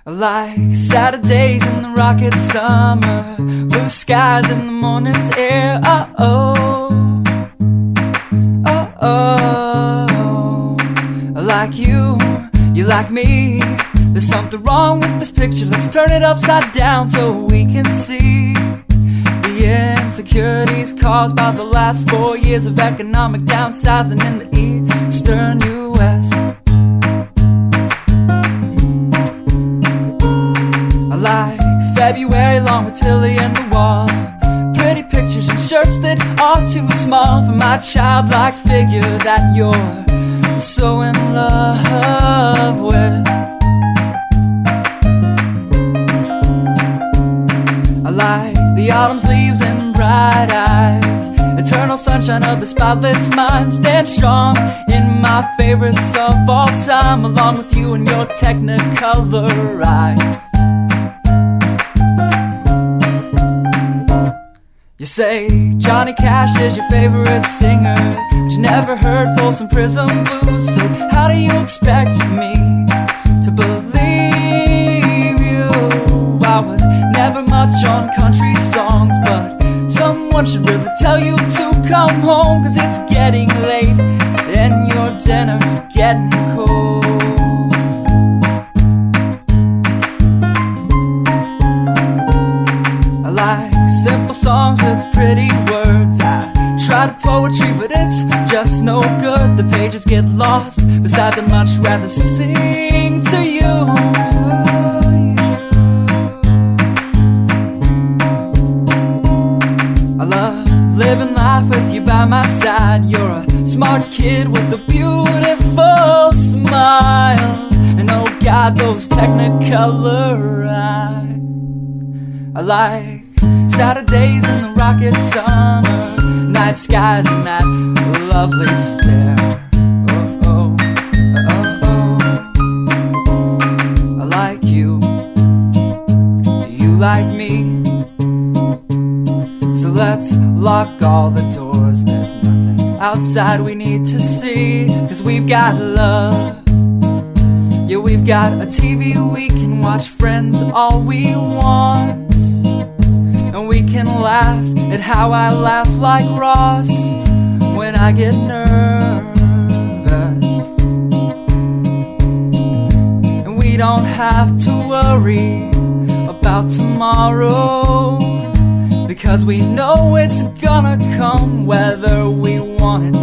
Like Saturdays in the rocket summer, blue skies in the morning's air. Oh, like you like me. There's something wrong with this picture. Let's turn it upside down so we can see the insecurities caused by the last 4 years of economic downsizing in the eastern U.S. I like February long with Tilly and the wall, pretty pictures and shirts that are too small for my childlike figure that you're so in love with. I like the autumn's leaves and bright eyes, eternal sunshine of the spotless mind. Stand strong in my favorites of all time, along with you and your technicolor eyes. You say Johnny Cash is your favorite singer, but you never heard Folsom Prison Blues. So how do you expect me to believe you? I was never much on country songs, but someone should really tell you to come home, 'cause it's getting late and your dinner's getting cold. I like simple songs with pretty words. I try to poetry, but it's just no good. The pages get lost. Besides, I'd much rather sing to you. I love living life with you by my side. You're a smart kid with a beautiful smile, and oh God, those technicolor eyes. I like Saturdays in the rocket summer, night skies and that lovely stare. I like you, you like me. So let's lock all the doors. There's nothing outside we need to see, 'cause we've got love. Yeah, we've got a TV we can watch, Friends all we want. And we can laugh at how I laugh like Ross when I get nervous. And we don't have to worry about tomorrow, because we know it's gonna come whether we want it